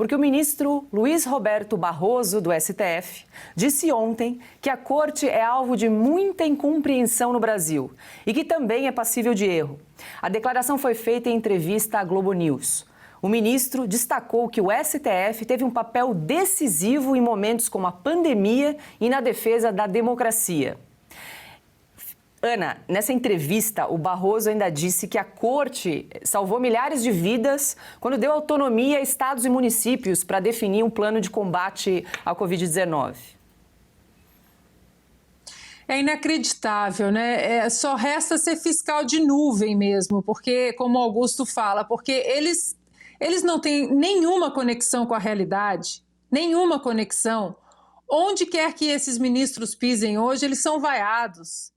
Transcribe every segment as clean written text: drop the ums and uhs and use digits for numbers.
porque o ministro Luiz Roberto Barroso, do STF, disse ontem que a corte é alvo de muita incompreensão no Brasil e que também é passível de erro. A declaração foi feita em entrevista à Globo News. O ministro destacou que o STF teve um papel decisivo em momentos como a pandemia e na defesa da democracia. Ana, nessa entrevista, o Barroso ainda disse que a corte salvou milhares de vidas quando deu autonomia a estados e municípios para definir um plano de combate à Covid-19. É inacreditável, né? Só resta ser fiscal de nuvem mesmo, porque, como o Augusto fala, porque eles não têm nenhuma conexão com a realidade, nenhuma conexão. Onde quer que esses ministros pisem hoje, eles são vaiados.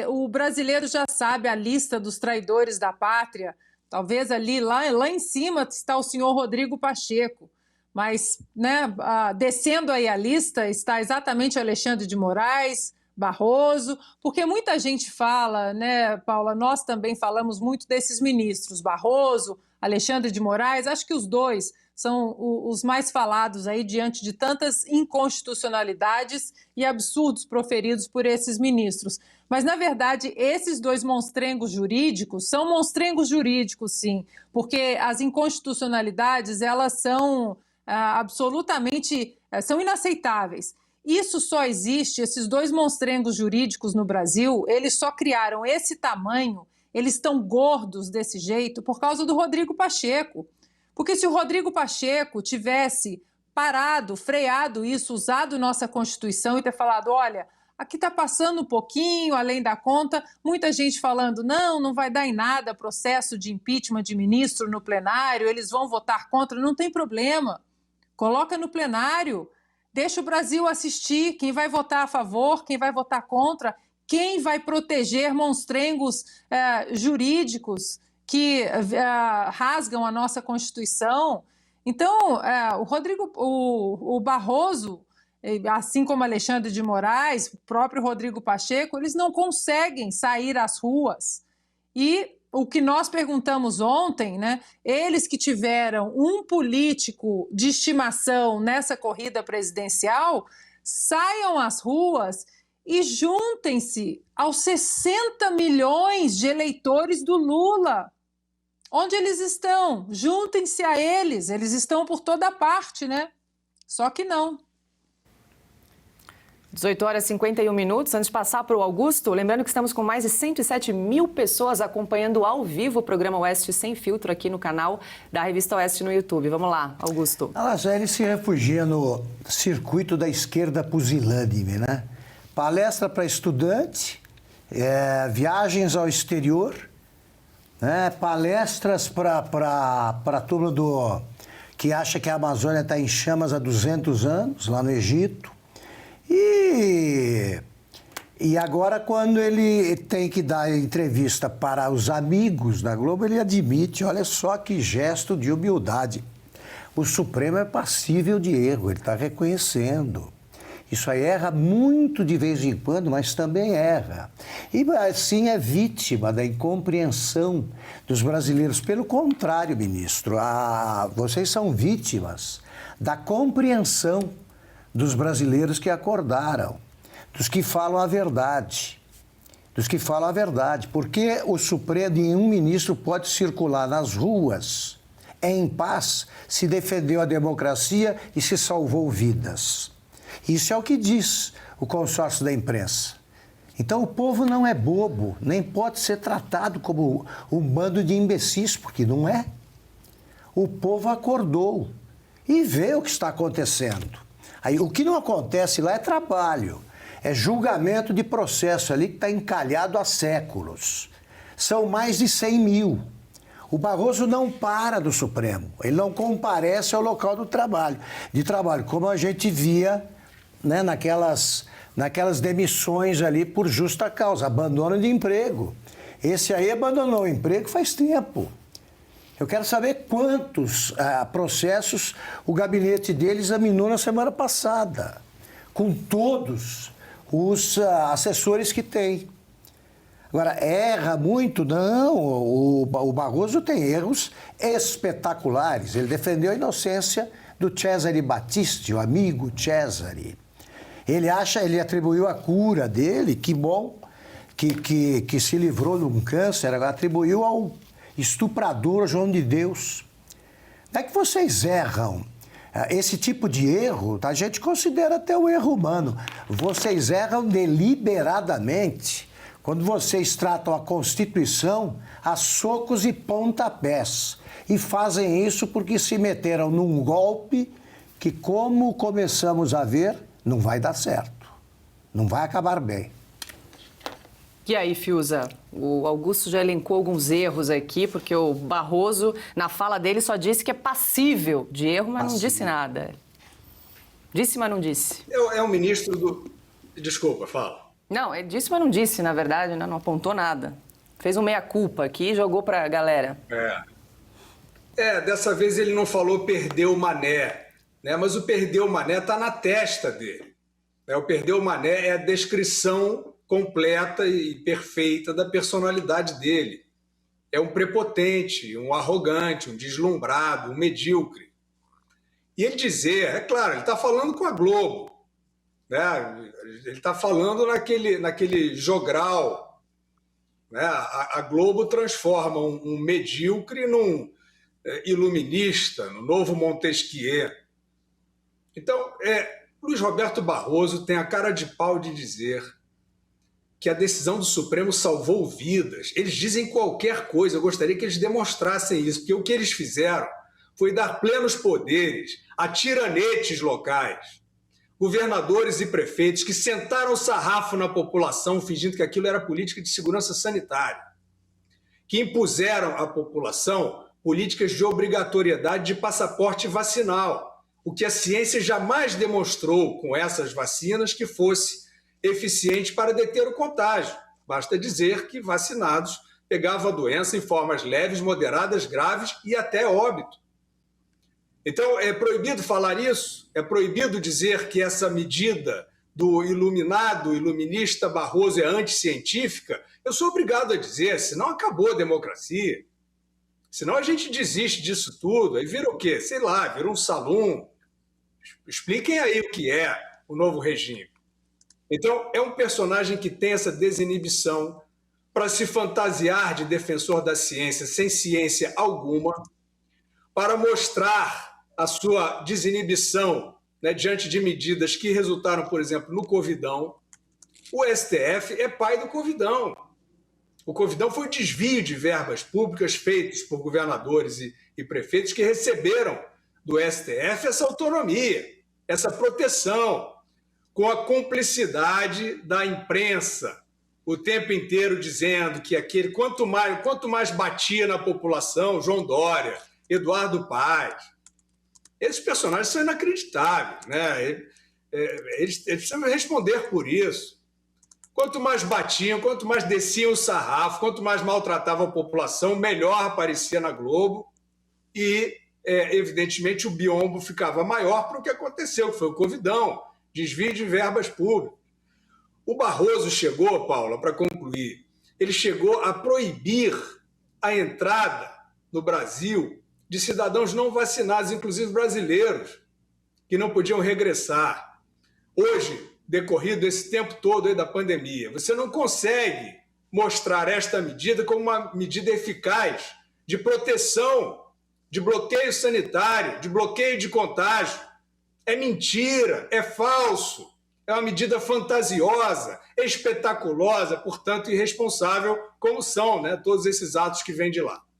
O brasileiro já sabe a lista dos traidores da pátria. Talvez ali, lá em cima, está o senhor Rodrigo Pacheco. Mas, né, descendo aí a lista, está exatamente Alexandre de Moraes, Barroso, porque muita gente fala, né, Paula, nós também falamos muito desses ministros, Barroso, Alexandre de Moraes, acho que os dois são os mais falados aí diante de tantas inconstitucionalidades e absurdos proferidos por esses ministros. Mas, na verdade, esses dois monstrengos jurídicos são monstrengos jurídicos, sim, porque as inconstitucionalidades, elas são absolutamente, são inaceitáveis. Isso só existe, esses dois monstrengos jurídicos no Brasil, eles só criaram esse tamanho, eles estão gordos desse jeito por causa do Rodrigo Pacheco. Porque se o Rodrigo Pacheco tivesse parado, freado isso, usado nossa Constituição e ter falado, olha, aqui está passando um pouquinho além da conta, muita gente falando, não vai dar em nada processo de impeachment de ministro no plenário, eles vão votar contra, não tem problema, coloca no plenário, deixa o Brasil assistir, quem vai votar a favor, quem vai votar contra, quem vai proteger monstrengos jurídicos que rasgam a nossa Constituição. Então, o Barroso, assim como Alexandre de Moraes, o próprio Rodrigo Pacheco, eles não conseguem sair às ruas. E o que nós perguntamos ontem, né, eles que tiveram um político de estimação nessa corrida presidencial, saiam às ruas e juntem-se aos 60 milhões de eleitores do Lula. Onde eles estão? Juntem-se a eles. Eles estão por toda parte, né? Só que não. 18 horas e 51 minutos. Antes de passar para o Augusto, lembrando que estamos com mais de 107 mil pessoas acompanhando ao vivo o programa Oeste Sem Filtro aqui no canal da Revista Oeste no YouTube. Vamos lá, Augusto. Ele se refugia no circuito da esquerda pusilânime, né? Palestra para estudante, viagens ao exterior, né? Palestras para a turma que acha que a Amazônia está em chamas há 200 anos, lá no Egito. E agora, quando ele tem que dar entrevista para os amigos da Globo, ele admite, olha só que gesto de humildade. O Supremo é passível de erro, ele está reconhecendo. Isso aí erra muito de vez em quando, mas também erra. E assim é vítima da incompreensão dos brasileiros. Pelo contrário, ministro, vocês são vítimas da compreensão dos brasileiros que acordaram, dos que falam a verdade. Porque o Supremo, nenhum ministro pode circular nas ruas em paz se defendeu a democracia e se salvou vidas. Isso é o que diz o consórcio da imprensa. Então o povo não é bobo, nem pode ser tratado como um bando de imbecis, porque não é. O povo acordou e vê o que está acontecendo. Aí, o que não acontece lá é trabalho, é julgamento de processo ali que está encalhado há séculos. São mais de 100 mil. O Barroso não para do Supremo, ele não comparece ao local de trabalho, como a gente via, né, naquelas demissões ali por justa causa, abandono de emprego. Esse aí abandonou o emprego faz tempo. Eu quero saber quantos processos o gabinete dele examinou na semana passada, com todos os assessores que tem. Agora, erra muito? Não, o Barroso tem erros espetaculares. Ele defendeu a inocência do Cesare Battisti, o amigo Cesare. Ele atribuiu a cura dele, que bom, que se livrou de um câncer, atribuiu ao estuprador João de Deus. Não é que vocês erram. Esse tipo de erro, a gente considera até o erro humano. Vocês erram deliberadamente quando vocês tratam a Constituição a socos e pontapés. E fazem isso porque se meteram num golpe que, como começamos a ver, não vai dar certo. Não vai acabar bem. E aí, Fiuza, o Augusto já elencou alguns erros aqui, porque o Barroso, na fala dele, só disse que é passível de erro, mas não disse nada. Disse, mas não disse. É um ministro do... Desculpa, fala. Não, ele disse, mas não disse, na verdade, né? Não apontou nada. Fez um meia-culpa aqui e jogou pra galera. Dessa vez ele não falou perdeu o mané, né? Mas o perdeu o mané está na testa dele. O perdeu o mané é a descrição completa e perfeita da personalidade dele. É um prepotente, um arrogante, um deslumbrado, um medíocre. E ele dizer, é claro, ele está falando com a Globo, né? Ele está falando naquele jogral, né? A Globo transforma um medíocre num iluminista, no novo Montesquieu. Então, Luiz Roberto Barroso tem a cara de pau de dizer que a decisão do Supremo salvou vidas. Eles dizem qualquer coisa, eu gostaria que eles demonstrassem isso, porque o que eles fizeram foi dar plenos poderes a tiranetes locais, governadores e prefeitos que sentaram o sarrafo na população fingindo que aquilo era política de segurança sanitária, que impuseram à população políticas de obrigatoriedade de passaporte vacinal, o que a ciência jamais demonstrou com essas vacinas que fosse eficiente para deter o contágio. Basta dizer que vacinados pegavam a doença em formas leves, moderadas, graves e até óbito. Então, é proibido falar isso? É proibido dizer que essa medida do iluminista Barroso é anticientífica? Eu sou obrigado a dizer, senão acabou a democracia. Senão a gente desiste disso tudo, aí vira o quê? Sei lá, vira um salão. Expliquem aí o que é o novo regime. Então, é um personagem que tem essa desinibição para se fantasiar de defensor da ciência sem ciência alguma, para mostrar a sua desinibição, né, diante de medidas que resultaram, por exemplo, no Covidão. O STF é pai do Covidão. O Covidão foi o desvio de verbas públicas feitos por governadores e prefeitos que receberam do STF essa autonomia, essa proteção, com a cumplicidade da imprensa, o tempo inteiro dizendo que quanto mais batia na população, João Dória, Eduardo Paes, esses personagens são inacreditáveis, né? Eles precisam responder por isso. Quanto mais batiam, quanto mais desciam o sarrafo, quanto mais maltratavam a população, melhor aparecia na Globo e, evidentemente, o biombo ficava maior para o que aconteceu, que foi o Covidão, desvio de verbas públicas. O Barroso chegou, Paula, para concluir, ele chegou a proibir a entrada no Brasil de cidadãos não vacinados, inclusive brasileiros, que não podiam regressar. Hoje, decorrido esse tempo todo aí da pandemia, você não consegue mostrar esta medida como uma medida eficaz de proteção, de bloqueio sanitário, de bloqueio de contágio. É mentira, é falso, é uma medida fantasiosa, espetaculosa, portanto irresponsável, como são, né, todos esses atos que vêm de lá.